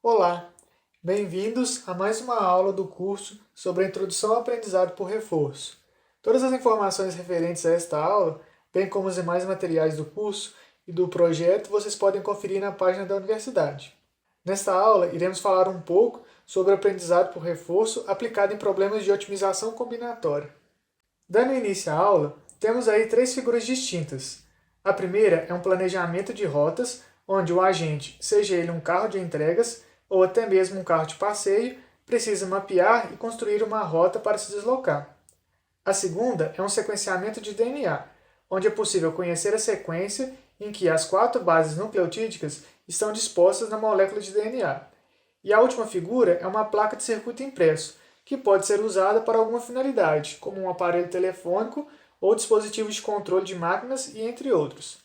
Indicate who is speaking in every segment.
Speaker 1: Olá, bem-vindos a mais uma aula do curso sobre a Introdução ao Aprendizado por Reforço. Todas as informações referentes a esta aula, bem como os demais materiais do curso e do projeto, vocês podem conferir na página da universidade. Nesta aula, iremos falar um pouco sobre o aprendizado por reforço aplicado em problemas de otimização combinatória. Dando início à aula, temos aí três figuras distintas. A primeira é um planejamento de rotas, onde o agente, seja ele um carro de entregas ou até mesmo um carro de passeio, precisa mapear e construir uma rota para se deslocar. A segunda é um sequenciamento de DNA, onde é possível conhecer a sequência em que as 4 bases nucleotídicas estão dispostas na molécula de DNA. E a última figura é uma placa de circuito impresso, que pode ser usada para alguma finalidade, como um aparelho telefônico ou dispositivos de controle de máquinas e entre outros.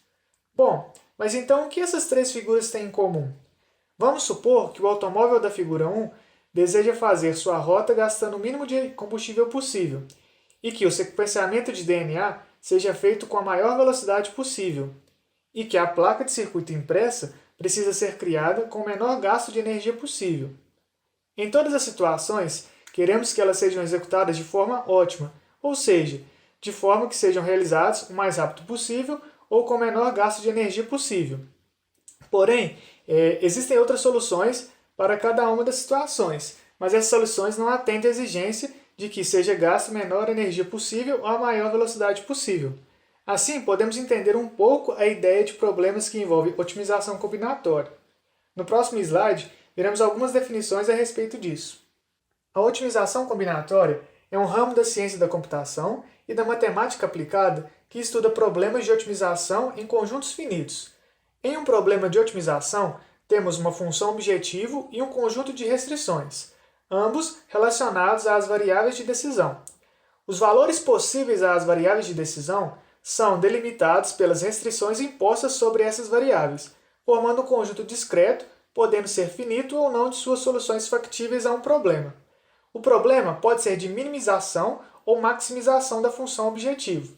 Speaker 1: Bom, mas então o que essas três figuras têm em comum? Vamos supor que o automóvel da figura 1 deseja fazer sua rota gastando o mínimo de combustível possível e que o sequenciamento de DNA seja feito com a maior velocidade possível e que a placa de circuito impressa precisa ser criada com o menor gasto de energia possível. Em todas as situações, queremos que elas sejam executadas de forma ótima, ou seja, de forma que sejam realizadas o mais rápido possível ou com o menor gasto de energia possível. Porém, existem outras soluções para cada uma das situações, mas essas soluções não atendem à exigência de que seja gasta a menor energia possível ou a maior velocidade possível. Assim, podemos entender um pouco a ideia de problemas que envolvem otimização combinatória. No próximo slide, veremos algumas definições a respeito disso. A otimização combinatória é um ramo da ciência da computação e da matemática aplicada que estuda problemas de otimização em conjuntos finitos. Em um problema de otimização, temos uma função objetivo e um conjunto de restrições, ambos relacionados às variáveis de decisão. Os valores possíveis às variáveis de decisão são delimitados pelas restrições impostas sobre essas variáveis, formando um conjunto discreto, podendo ser finito ou não de suas soluções factíveis a um problema. O problema pode ser de minimização ou maximização da função objetivo.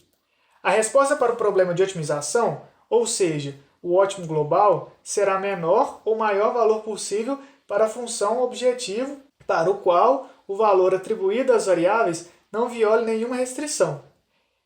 Speaker 1: A resposta para o problema de otimização, ou seja, o ótimo global, será menor ou maior valor possível para a função objetivo, para o qual o valor atribuído às variáveis não viole nenhuma restrição.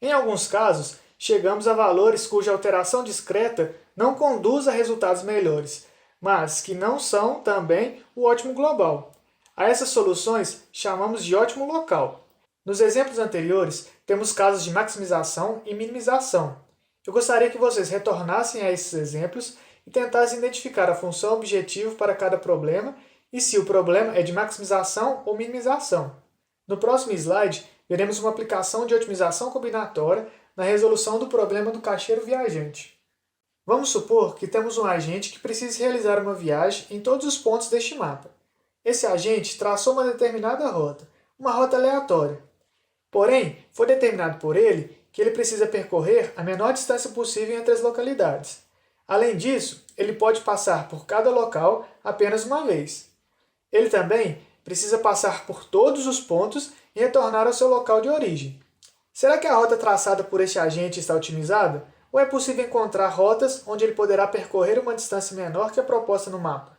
Speaker 1: Em alguns casos, chegamos a valores cuja alteração discreta não conduz a resultados melhores, mas que não são também o ótimo global. A essas soluções chamamos de ótimo local. Nos exemplos anteriores, temos casos de maximização e minimização. Eu gostaria que vocês retornassem a esses exemplos e tentassem identificar a função objetivo para cada problema e se o problema é de maximização ou minimização. No próximo slide, veremos uma aplicação de otimização combinatória na resolução do problema do caixeiro viajante. Vamos supor que temos um agente que precisa realizar uma viagem em todos os pontos deste mapa. Esse agente traçou uma determinada rota, uma rota aleatória. Porém, foi determinado por ele que ele precisa percorrer a menor distância possível entre as localidades. Além disso, ele pode passar por cada local apenas uma vez. Ele também precisa passar por todos os pontos e retornar ao seu local de origem. Será que a rota traçada por este agente está otimizada? Ou é possível encontrar rotas onde ele poderá percorrer uma distância menor que a proposta no mapa?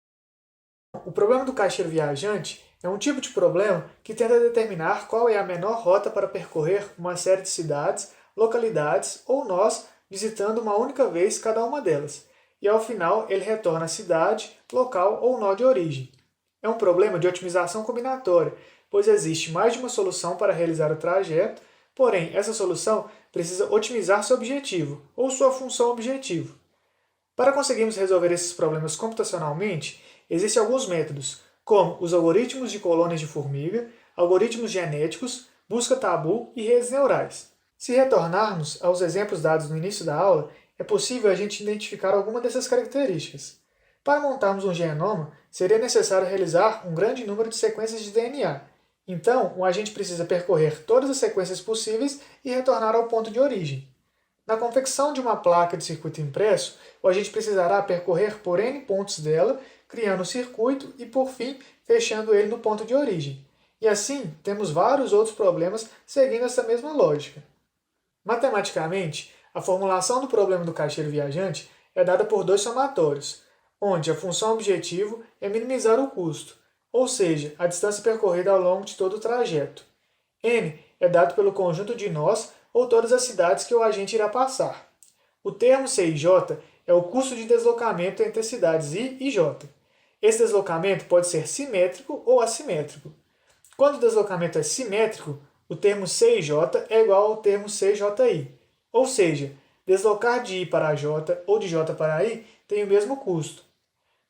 Speaker 1: O problema do caixeiro viajante é um tipo de problema que tenta determinar qual é a menor rota para percorrer uma série de cidades, localidades ou nós visitando uma única vez cada uma delas, e ao final ele retorna à cidade, local ou nó de origem. É um problema de otimização combinatória, pois existe mais de uma solução para realizar o trajeto, porém essa solução precisa otimizar seu objetivo ou sua função objetivo. Para conseguirmos resolver esses problemas computacionalmente, existem alguns métodos, como os algoritmos de colônias de formiga, algoritmos genéticos, busca tabu e redes neurais. Se retornarmos aos exemplos dados no início da aula, é possível a gente identificar alguma dessas características. Para montarmos um genoma, seria necessário realizar um grande número de sequências de DNA. Então, o agente precisa percorrer todas as sequências possíveis e retornar ao ponto de origem. Na confecção de uma placa de circuito impresso, o agente precisará percorrer por N pontos dela, criando o circuito e, por fim, fechando ele no ponto de origem. E assim, temos vários outros problemas seguindo essa mesma lógica. Matematicamente, a formulação do problema do caixeiro viajante é dada por dois somatórios, onde a função objetivo é minimizar o custo, ou seja, a distância percorrida ao longo de todo o trajeto. N é dado pelo conjunto de nós ou todas as cidades que o agente irá passar. O termo CIJ é o custo de deslocamento entre as cidades I e J. Esse deslocamento pode ser simétrico ou assimétrico. Quando o deslocamento é simétrico, o termo CIJ é igual ao termo CJI, ou seja, deslocar de I para J ou de J para I tem o mesmo custo.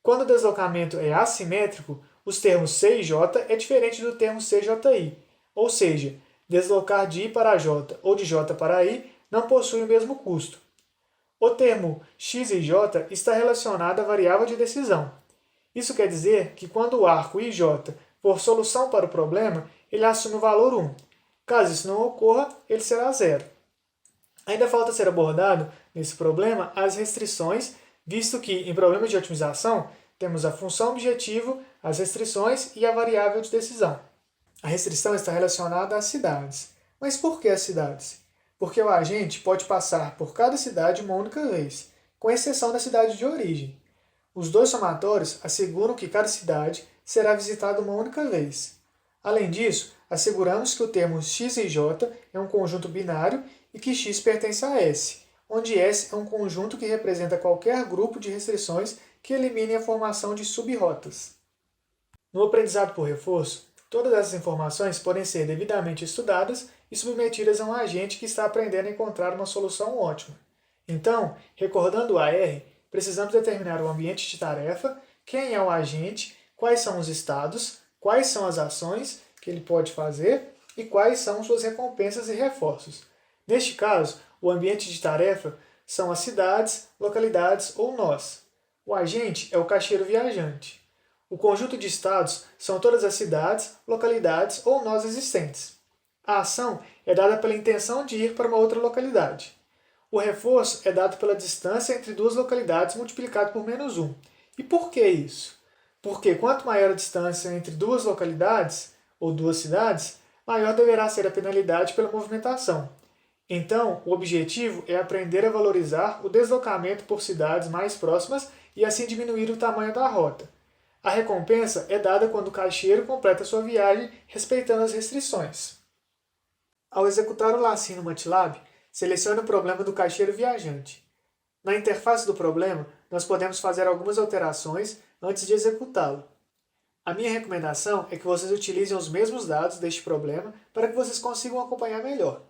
Speaker 1: Quando o deslocamento é assimétrico, os termos C e J é diferente do termo CJI, ou seja, deslocar de I para J ou de J para I não possui o mesmo custo. O termo X e J está relacionado à variável de decisão. Isso quer dizer que quando o arco IJ for solução para o problema, ele assume o valor 1. Caso isso não ocorra, ele será 0. Ainda falta ser abordado, nesse problema, as restrições, visto que, em problemas de otimização, temos a função objetivo, as restrições e a variável de decisão. A restrição está relacionada às cidades. Mas por que as cidades? Porque o agente pode passar por cada cidade uma única vez, com exceção da cidade de origem. Os dois somatórios asseguram que cada cidade será visitada uma única vez. Além disso, asseguramos que o termo x e j é um conjunto binário e que x pertence a S, onde S é um conjunto que representa qualquer grupo de restrições que elimine a formação de subrrotas. No aprendizado por reforço, todas essas informações podem ser devidamente estudadas e submetidas a um agente que está aprendendo a encontrar uma solução ótima. Então, recordando o AR, precisamos determinar o ambiente de tarefa, quem é o agente, quais são os estados, quais são as ações que ele pode fazer e quais são suas recompensas e reforços. Neste caso, o ambiente de tarefa são as cidades, localidades ou nós. O agente é o caixeiro viajante. O conjunto de estados são todas as cidades, localidades ou nós existentes. A ação é dada pela intenção de ir para uma outra localidade. O reforço é dado pela distância entre duas localidades multiplicado por menos 1. E por que isso? Porque quanto maior a distância entre duas localidades ou duas cidades, maior deverá ser a penalidade pela movimentação. Então, o objetivo é aprender a valorizar o deslocamento por cidades mais próximas e assim diminuir o tamanho da rota. A recompensa é dada quando o caixeiro completa sua viagem respeitando as restrições. Ao executar o lacinho no MATLAB, selecione o problema do caixeiro viajante. Na interface do problema, nós podemos fazer algumas alterações antes de executá-lo. A minha recomendação é que vocês utilizem os mesmos dados deste problema para que vocês consigam acompanhar melhor.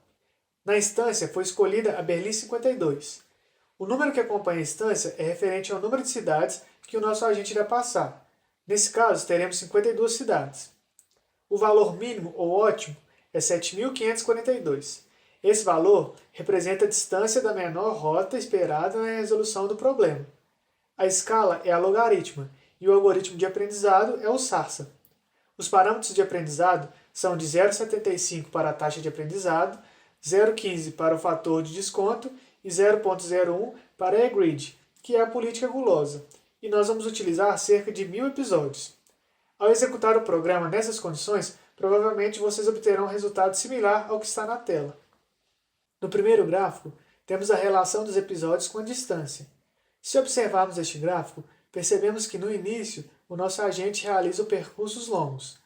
Speaker 1: Na instância foi escolhida a Berlim 52. O número que acompanha a instância é referente ao número de cidades que o nosso agente irá passar. Nesse caso, teremos 52 cidades. O valor mínimo ou ótimo é 7.542. Esse valor representa a distância da menor rota esperada na resolução do problema. A escala é a logaritma e o algoritmo de aprendizado é o Sarsa. Os parâmetros de aprendizado são de 0,75 para a taxa de aprendizado, 0,15 para o fator de desconto e 0,01 para a grid, que é a política gulosa, e nós vamos utilizar cerca de 1000 episódios. Ao executar o programa nessas condições, provavelmente vocês obterão um resultado similar ao que está na tela. No primeiro gráfico, temos a relação dos episódios com a distância. Se observarmos este gráfico, percebemos que no início o nosso agente realiza percursos longos.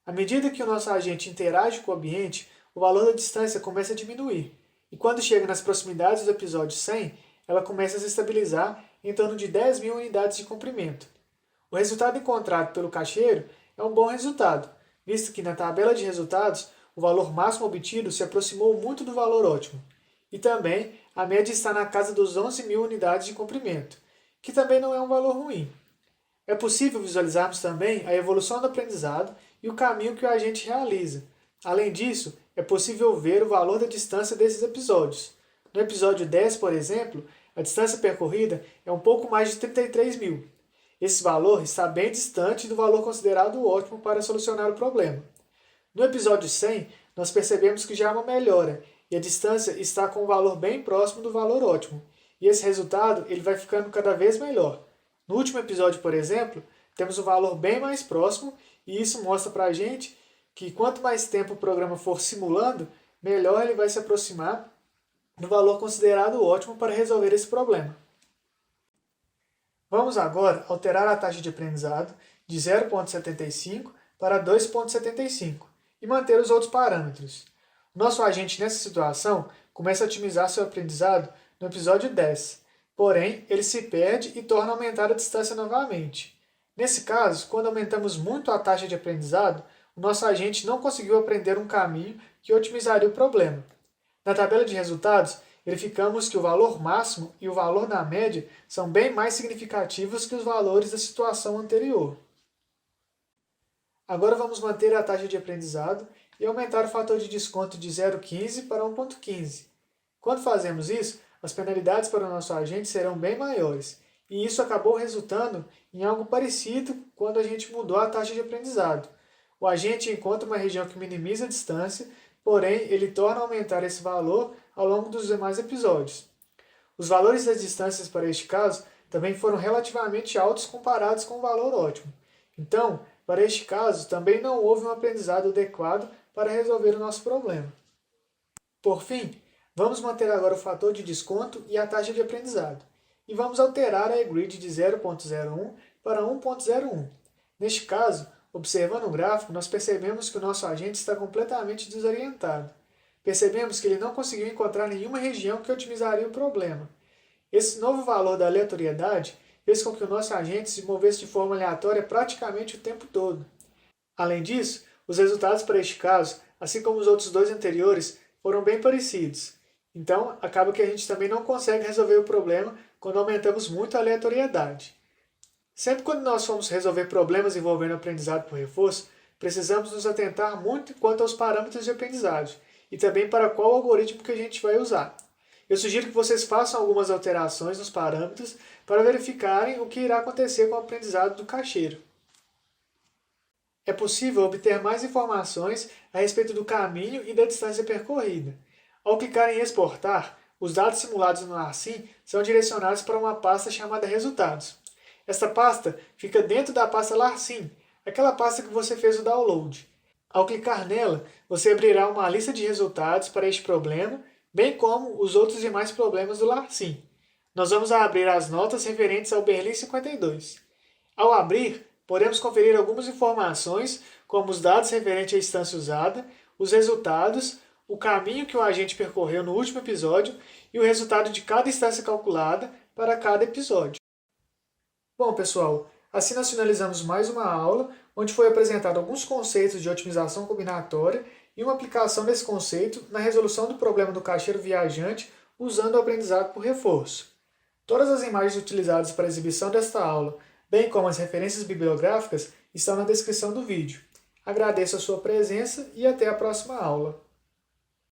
Speaker 1: À medida que o nosso agente interage com o ambiente, o valor da distância começa a diminuir, e quando chega nas proximidades do episódio 100, ela começa a se estabilizar em torno de 10.000 unidades de comprimento. O resultado encontrado pelo caixeiro é um bom resultado, visto que na tabela de resultados o valor máximo obtido se aproximou muito do valor ótimo. E também a média está na casa dos 11.000 unidades de comprimento, que também não é um valor ruim. É possível visualizarmos também a evolução do aprendizado e o caminho que o agente realiza. Além disso, é possível ver o valor da distância desses episódios. No episódio 10, por exemplo, a distância percorrida é um pouco mais de 33.000. Esse valor está bem distante do valor considerado ótimo para solucionar o problema. No episódio 100, nós percebemos que já há uma melhora e a distância está com um valor bem próximo do valor ótimo. E esse resultado ele vai ficando cada vez melhor. No último episódio, por exemplo, temos um valor bem mais próximo e isso mostra para a gente que quanto mais tempo o programa for simulando, melhor ele vai se aproximar do valor considerado ótimo para resolver esse problema. Vamos agora alterar a taxa de aprendizado de 0,75 para 2,75 e manter os outros parâmetros. O nosso agente nessa situação começa a otimizar seu aprendizado no episódio 10, porém ele se perde e torna a aumentar a distância novamente. Nesse caso, quando aumentamos muito a taxa de aprendizado, o nosso agente não conseguiu aprender um caminho que otimizaria o problema. Na tabela de resultados, verificamos que o valor máximo e o valor da média são bem mais significativos que os valores da situação anterior. Agora vamos manter a taxa de aprendizado e aumentar o fator de desconto de 0,15 para 1,15. Quando fazemos isso, as penalidades para o nosso agente serão bem maiores, e isso acabou resultando em algo parecido quando a gente mudou a taxa de aprendizado. O agente encontra uma região que minimiza a distância, porém ele torna a aumentar esse valor ao longo dos demais episódios. Os valores das distâncias para este caso também foram relativamente altos comparados com o valor ótimo. Então, para este caso, também não houve um aprendizado adequado para resolver o nosso problema. Por fim, vamos manter agora o fator de desconto e a taxa de aprendizado. E vamos alterar a e-grid de 0,01 para 1,01. Neste caso, observando o gráfico, nós percebemos que o nosso agente está completamente desorientado. Percebemos que ele não conseguiu encontrar nenhuma região que otimizaria o problema. Esse novo valor da aleatoriedade fez com que o nosso agente se movesse de forma aleatória praticamente o tempo todo. Além disso, os resultados para este caso, assim como os outros dois anteriores, foram bem parecidos. Então, acaba que a gente também não consegue resolver o problema quando aumentamos muito a aleatoriedade. Sempre quando nós formos resolver problemas envolvendo aprendizado por reforço, precisamos nos atentar muito quanto aos parâmetros de aprendizagem e também para qual algoritmo que a gente vai usar. Eu sugiro que vocês façam algumas alterações nos parâmetros para verificarem o que irá acontecer com o aprendizado do caixeiro. É possível obter mais informações a respeito do caminho e da distância percorrida. Ao clicar em exportar, os dados simulados no Larsim são direcionados para uma pasta chamada resultados. Esta pasta fica dentro da pasta Larsim, aquela pasta que você fez o download. Ao clicar nela, você abrirá uma lista de resultados para este problema, bem como os outros demais problemas do Larsim. Nós vamos abrir as notas referentes ao Berlim 52. Ao abrir, podemos conferir algumas informações, como os dados referentes à instância usada, os resultados, o caminho que o agente percorreu no último episódio e o resultado de cada instância calculada para cada episódio. Bom, pessoal, assim nós finalizamos mais uma aula, onde foi apresentado alguns conceitos de otimização combinatória e uma aplicação desse conceito na resolução do problema do caixeiro viajante usando o aprendizado por reforço. Todas as imagens utilizadas para a exibição desta aula, bem como as referências bibliográficas, estão na descrição do vídeo. Agradeço a sua presença e até a próxima aula.